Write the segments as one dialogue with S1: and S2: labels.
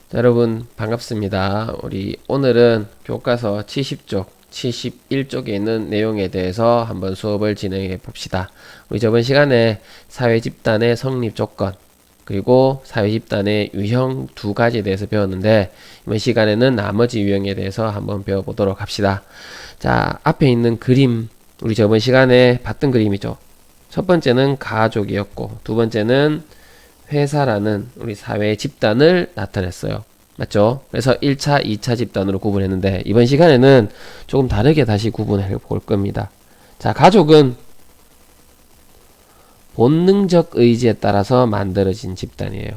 S1: 자, 여러분 반갑습니다. 우리 오늘은 교과서 70쪽, 71쪽에 있는 내용에 대해서 한번 수업을 진행해 봅시다. 우리 저번 시간에 사회집단의 성립조건 그리고 사회집단의 유형 두 가지에 대해서 배웠는데 이번 시간에는 나머지 유형에 대해서 한번 배워보도록 합시다. 자, 앞에 있는 그림, 우리 저번 시간에 봤던 그림이죠. 첫 번째는 가족이었고 두 번째는 회사라는 우리 사회 집단을 나타냈어요. 맞죠? 그래서 1차, 2차 집단으로 구분했는데 이번 시간에는 조금 다르게 다시 구분해 볼 겁니다. 자, 가족은 본능적 의지에 따라서 만들어진 집단이에요.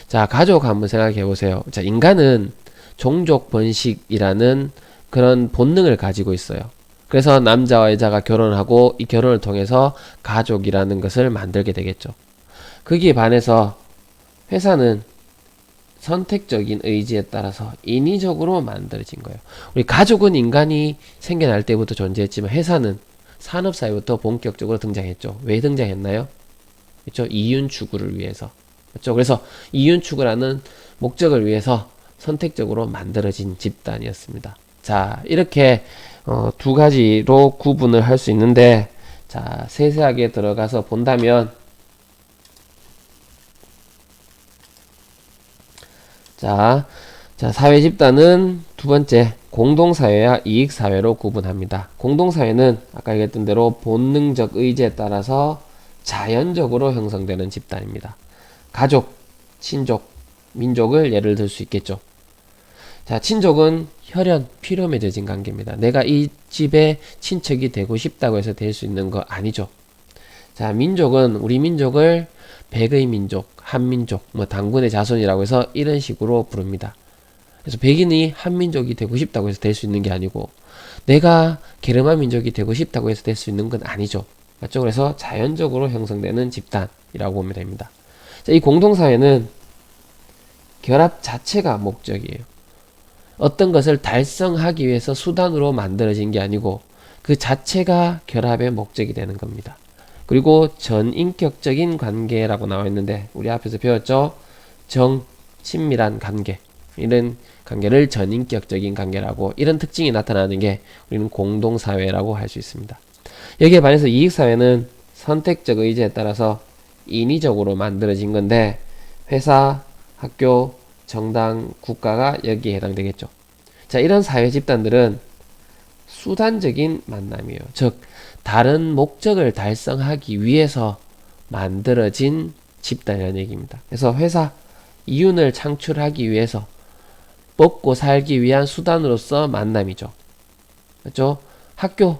S1: 자, 가족 한번 생각해 보세요. 자, 인간은 종족 번식이라는 그런 본능을 가지고 있어요. 그래서 남자와 여자가 결혼하고 이 결혼을 통해서 가족이라는 것을 만들게 되겠죠. 거기에 반해서 회사는 선택적인 의지에 따라서 인위적으로 만들어진 거예요. 우리 가족은 인간이 생겨날 때부터 존재했지만 회사는 산업사회부터 본격적으로 등장했죠. 왜 등장했나요? 그렇죠? 이윤 추구를 위해서. 그렇죠? 그래서 이윤 추구라는 목적을 위해서 선택적으로 만들어진 집단이었습니다. 자, 이렇게 두 가지로 구분을 할 수 있는데, 자, 세세하게 들어가서 본다면, 자, 사회 집단은 두 번째, 공동사회와 이익사회로 구분합니다. 공동사회는 아까 얘기했던 대로 본능적 의지에 따라서 자연적으로 형성되는 집단입니다. 가족, 친족, 민족을 예를 들 수 있겠죠. 자, 친족은 혈연, 피로 맺어진 관계입니다. 내가 이 집의 친척이 되고 싶다고 해서 될 수 있는 거 아니죠. 자, 민족은 우리 민족을 백의 민족, 한민족, 뭐 당군의 자손이라고 해서 이런 식으로 부릅니다. 그래서 백인이 한민족이 되고 싶다고 해서 될 수 있는 게 아니고 내가 게르만 민족이 되고 싶다고 해서 될 수 있는 건 아니죠. 맞죠? 그래서 자연적으로 형성되는 집단이라고 보면 됩니다. 자, 이 공동사회는 결합 자체가 목적이에요. 어떤 것을 달성하기 위해서 수단으로 만들어진 게 아니고 그 자체가 결합의 목적이 되는 겁니다. 그리고 전인격적인 관계라고 나와 있는데 우리 앞에서 배웠죠? 친밀한 관계, 이런 관계를 전인격적인 관계라고, 이런 특징이 나타나는 게 우리는 공동사회라고 할 수 있습니다. 여기에 반해서 이익사회는 선택적 의지에 따라서 인위적으로 만들어진 건데 회사, 학교, 정당, 국가가 여기에 해당되겠죠. 자, 이런 사회 집단들은 수단적인 만남이에요. 즉, 다른 목적을 달성하기 위해서 만들어진 집단이라는 얘기입니다. 그래서 회사, 이윤을 창출하기 위해서 먹고 살기 위한 수단으로서 만남이죠. 그렇죠? 학교,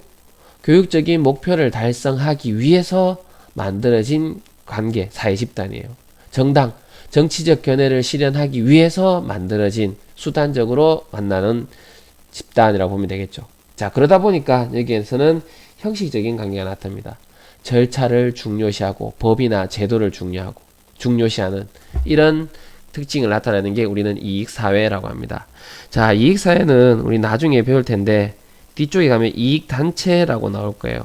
S1: 교육적인 목표를 달성하기 위해서 만들어진 관계, 사회 집단이에요. 정당, 정치적 견해를 실현하기 위해서 만들어진 수단적으로 만나는 집단이라고 보면 되겠죠. 자, 그러다 보니까 여기에서는 형식적인 관계가 나타납니다. 절차를 중요시하고 법이나 제도를 중요시하는 이런 특징을 나타내는 게 우리는 이익사회라고 합니다. 자, 이익사회는 우리 나중에 배울 텐데 뒤쪽에 가면 이익단체라고 나올 거예요.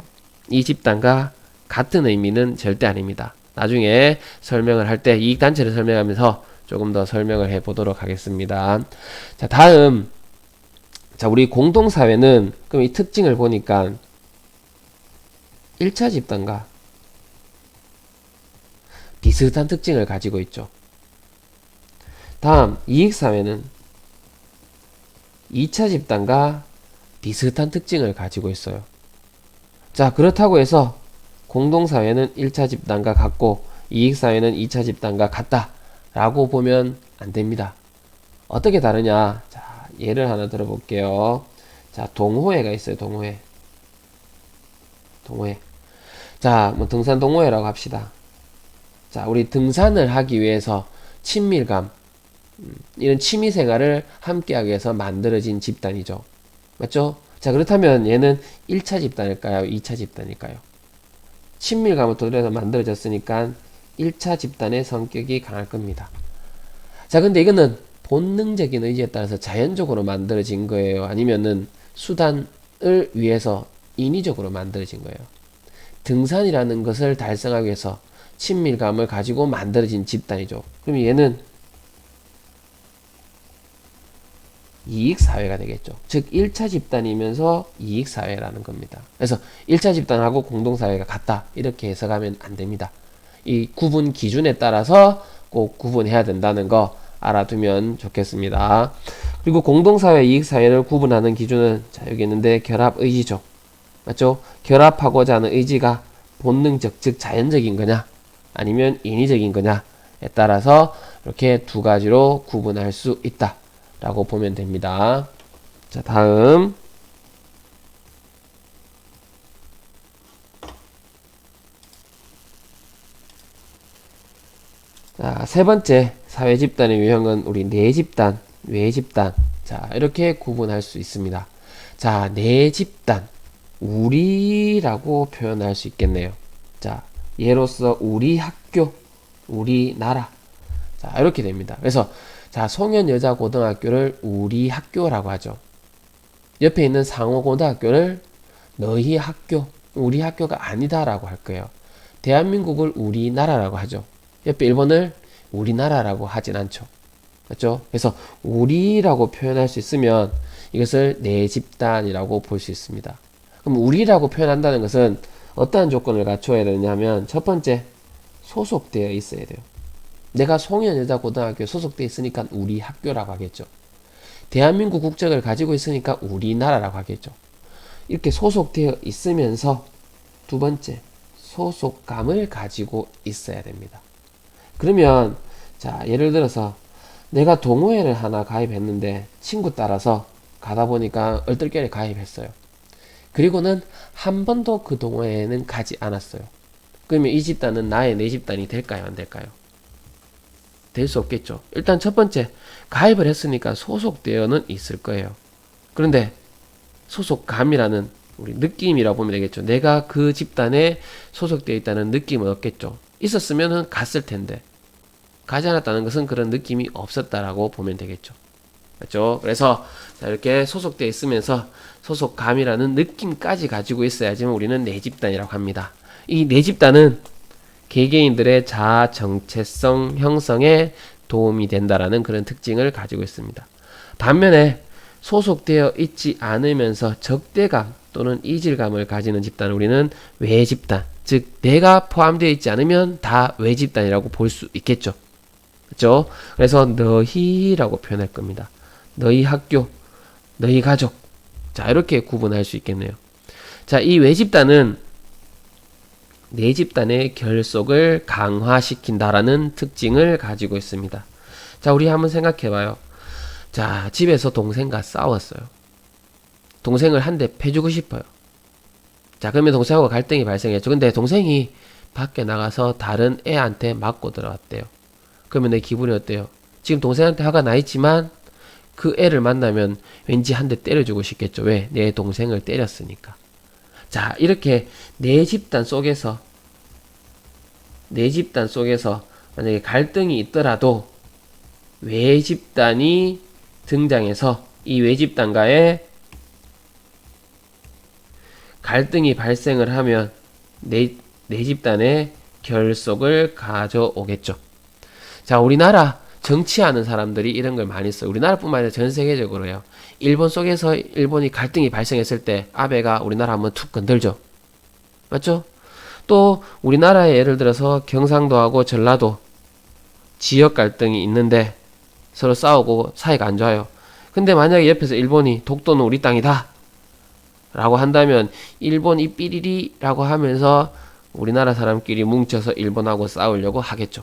S1: 이 집단과 같은 의미는 절대 아닙니다. 나중에 설명을 할 때 이익단체를 설명하면서 조금 더 설명을 해보도록 하겠습니다. 자, 다음, 자, 우리 공동사회는 그럼 이 특징을 보니까 1차 집단과 비슷한 특징을 가지고 있죠. 다음, 이익사회는 2차 집단과 비슷한 특징을 가지고 있어요. 자, 그렇다고 해서 공동사회는 1차 집단과 같고 이익사회는 2차 집단과 같다 라고 보면 안 됩니다. 어떻게 다르냐? 자, 예를 하나 들어볼게요. 자, 동호회가 있어요. 동호회. 자, 뭐 등산 동호회라고 합시다. 자, 우리 등산을 하기 위해서 친밀감, 이런 취미생활을 함께하기 위해서 만들어진 집단이죠. 맞죠? 자, 그렇다면 얘는 1차 집단일까요? 2차 집단일까요? 친밀감을 토대로 만들어졌으니까 1차 집단의 성격이 강할 겁니다. 자, 근데 이거는 본능적인 의지에 따라서 자연적으로 만들어진 거예요? 아니면은 수단을 위해서 인위적으로 만들어진 거예요? 등산이라는 것을 달성하기 위해서 친밀감을 가지고 만들어진 집단이죠. 그럼 얘는 이익사회가 되겠죠. 즉 1차 집단이면서 이익사회라는 겁니다. 그래서 1차 집단하고 공동사회가 같다 이렇게 해석하면 안 됩니다. 이 구분 기준에 따라서 꼭 구분해야 된다는 거 알아두면 좋겠습니다. 그리고 공동사회, 이익사회를 구분하는 기준은 자 여기 있는데 결합의지죠. 맞죠? 결합하고자 하는 의지가 본능적, 즉 자연적인 거냐 아니면 인위적인 거냐에 따라서 이렇게 두 가지로 구분할 수 있다 라고 보면 됩니다. 자, 다음 자, 세 번째 사회집단의 유형은 우리 내집단, 외집단 자 이렇게 구분할 수 있습니다. 자, 내집단 우리라고 표현할 수 있겠네요. 자, 예로서 우리 학교, 우리 나라 자 이렇게 됩니다. 그래서 자 송현여자고등학교를 우리 학교라고 하죠. 옆에 있는 상호고등학교를 너희 학교, 우리 학교가 아니다라고 할 거예요. 대한민국을 우리나라라고 하죠. 옆에 일본을 우리나라라고 하진 않죠. 그렇죠? 그래서 우리라고 표현할 수 있으면 이것을 내 집단이라고 볼 수 있습니다. 그럼 우리라고 표현한다는 것은 어떠한 조건을 갖춰야 되냐면 첫 번째 소속되어 있어야 돼요. 내가 송현여자고등학교에 소속되어 있으니까 우리 학교라고 하겠죠. 대한민국 국적을 가지고 있으니까 우리나라라고 하겠죠. 이렇게 소속되어 있으면서 두 번째 소속감을 가지고 있어야 됩니다. 그러면 자 예를 들어서 내가 동호회를 하나 가입했는데 친구 따라서 가다 보니까 얼떨결에 가입했어요. 그리고는 한 번도 그 동호회에는 가지 않았어요. 그러면 이 집단은 나의 내 집단이 될까요? 안 될까요? 될 수 없겠죠. 일단 첫 번째 가입을 했으니까 소속되어는 있을 거예요. 그런데 소속감이라는 우리 느낌이라고 보면 되겠죠. 내가 그 집단에 소속되어 있다는 느낌은 없겠죠. 있었으면 갔을 텐데 가지 않았다는 것은 그런 느낌이 없었다라고 보면 되겠죠. 맞죠? 그래서 자, 이렇게 소속되어 있으면서 소속감이라는 느낌까지 가지고 있어야지만 우리는 내 집단이라고 합니다. 이 내 집단은 개개인들의 자아 정체성 형성에 도움이 된다라는 그런 특징을 가지고 있습니다. 반면에 소속되어 있지 않으면서 적대감 또는 이질감을 가지는 집단을 우리는 외집단, 즉 내가 포함되어 있지 않으면 다 외집단이라고 볼 수 있겠죠. 그렇죠? 그래서 너희라고 표현할 겁니다. 너희 학교, 너희 가족. 자, 이렇게 구분할 수 있겠네요. 자, 이 외집단은 내 집단의 결속을 강화시킨다라는 특징을 가지고 있습니다. 자, 우리 한번 생각해봐요. 자, 집에서 동생과 싸웠어요. 동생을 한 대 패주고 싶어요. 자, 그러면 동생하고 갈등이 발생했죠. 근데 동생이 밖에 나가서 다른 애한테 맞고 들어왔대요. 그러면 내 기분이 어때요? 지금 동생한테 화가 나 있지만 그 애를 만나면 왠지 한 대 때려주고 싶겠죠. 왜? 내 동생을 때렸으니까. 자, 이렇게 내 집단 속에서 만약에 갈등이 있더라도 외집단이 등장해서 이 외집단과의 갈등이 발생을 하면 내 집단의 결속을 가져오겠죠. 자, 우리나라 정치하는 사람들이 이런 걸 많이 써요. 우리나라뿐만 아니라 전 세계적으로요. 일본 속에서 일본이 갈등이 발생했을 때 아베가 우리나라 한번 툭 건들죠. 맞죠? 또 우리나라에 예를 들어서 경상도하고 전라도 지역 갈등이 있는데 서로 싸우고 사이가 안 좋아요. 근데 만약에 옆에서 일본이 독도는 우리 땅이다 라고 한다면 일본 이 삐리리 라고 하면서 우리나라 사람끼리 뭉쳐서 일본하고 싸우려고 하겠죠.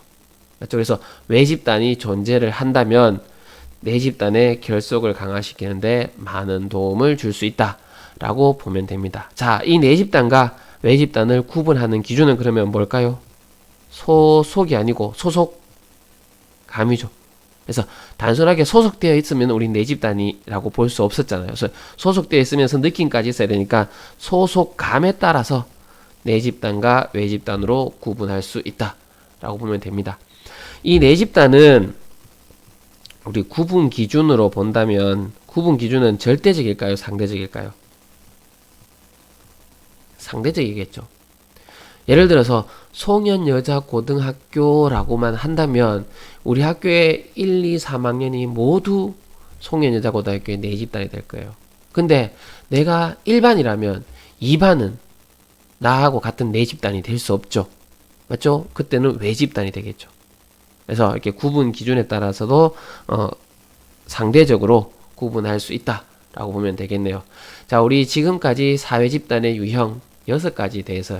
S1: 맞죠? 그래서 외집단이 존재를 한다면 내 집단의 결속을 강화시키는데 많은 도움을 줄 수 있다 라고 보면 됩니다. 자, 이 내 집단과 외집단을 구분하는 기준은 그러면 뭘까요? 소속이 아니고 소속감이죠. 그래서 단순하게 소속되어 있으면 우리 내 집단이라고 볼 수 없었잖아요. 그래서 소속되어 있으면서 느낌까지 있어야 되니까 소속감에 따라서 내 집단과 외 집단으로 구분할 수 있다라고 보면 됩니다. 이 내 집단은 우리 구분 기준으로 본다면 구분 기준은 절대적일까요? 상대적일까요? 상대적이겠죠. 예를 들어서 송현여자고등학교라고만 한다면 우리 학교의 1, 2, 3학년이 모두 송년여자고등학교의 내 집단이 될 거예요. 근데 내가 1반이라면 2반은 나하고 같은 내 집단이 될 수 없죠. 맞죠? 그때는 외 집단이 되겠죠. 그래서 이렇게 구분 기준에 따라서도 상대적으로 구분할 수 있다라고 보면 되겠네요. 자, 우리 지금까지 사회 집단의 유형 6가지 대해서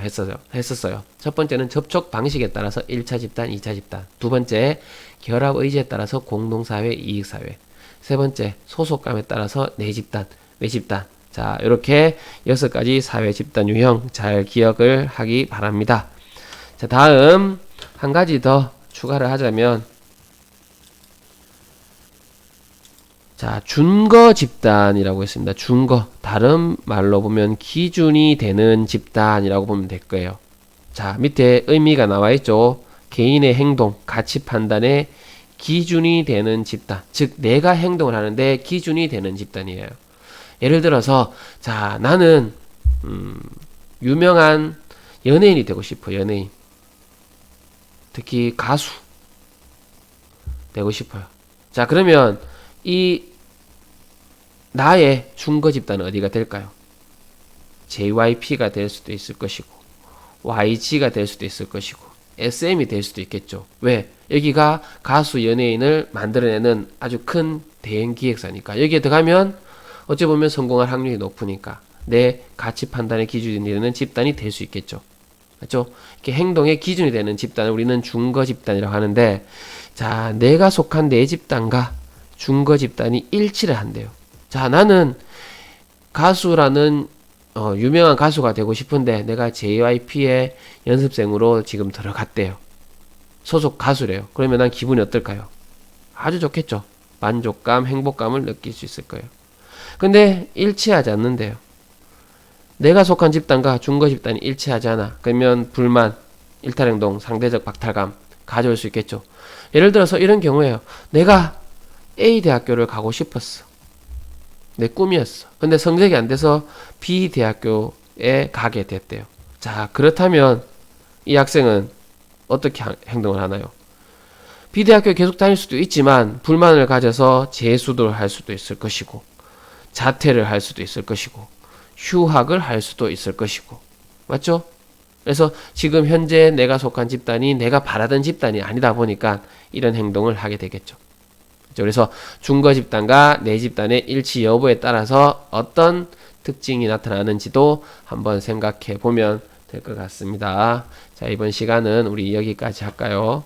S1: 했었어요. 첫 번째는 접촉 방식에 따라서 1차 집단, 2차 집단. 두 번째, 결합 의지에 따라서 공동사회, 이익사회. 세 번째, 소속감에 따라서 내 집단, 외 집단. 자, 이렇게 6가지 사회 집단 유형 잘 기억을 하기 바랍니다. 자, 다음 한 가지 더 추가를 하자면, 자, 준거 집단이라고 했습니다. 준거. 다른 말로 보면 기준이 되는 집단이라고 보면 될 거예요. 자, 밑에 의미가 나와 있죠. 개인의 행동, 가치 판단의 기준이 되는 집단. 즉, 내가 행동을 하는데 기준이 되는 집단이에요. 예를 들어서, 자, 나는, 유명한 연예인이 되고 싶어, 연예인. 특히 가수. 되고 싶어요. 자, 그러면, 나의 준거 집단은 어디가 될까요? JYP가 될 수도 있을 것이고, YG가 될 수도 있을 것이고, SM이 될 수도 있겠죠. 왜? 여기가 가수 연예인을 만들어내는 아주 큰 대형 기획사니까. 여기에 들어가면 어찌 보면 성공할 확률이 높으니까 내 가치 판단의 기준이 되는 집단이 될 수 있겠죠. 맞죠? 이렇게 행동의 기준이 되는 집단을 우리는 준거 집단이라고 하는데, 자, 내가 속한 내 집단과 준거 집단이 일치를 한대요. 자, 나는 가수라는 유명한 가수가 되고 싶은데 내가 JYP의 연습생으로 지금 들어갔대요. 소속 가수래요. 그러면 난 기분이 어떨까요? 아주 좋겠죠. 만족감, 행복감을 느낄 수 있을 거예요. 근데 일치하지 않는데요. 내가 속한 집단과 준거 집단이 일치하지 않아. 그러면 불만, 일탈행동, 상대적 박탈감 가져올 수 있겠죠. 예를 들어서 이런 경우에요. 내가 A 대학교를 가고 싶었어. 내 꿈이었어. 근데 성적이 안 돼서 B 대학교에 가게 됐대요. 자, 그렇다면 이 학생은 어떻게 행동을 하나요? B 대학교에 계속 다닐 수도 있지만 불만을 가져서 재수도 할 수도 있을 것이고, 자퇴를 할 수도 있을 것이고, 휴학을 할 수도 있을 것이고, 맞죠? 그래서 지금 현재 내가 속한 집단이 내가 바라던 집단이 아니다 보니까 이런 행동을 하게 되겠죠. 그래서 준거 집단과 내 집단의 일치 여부에 따라서 어떤 특징이 나타나는지도 한번 생각해 보면 될 것 같습니다. 자, 이번 시간은 우리 여기까지 할까요?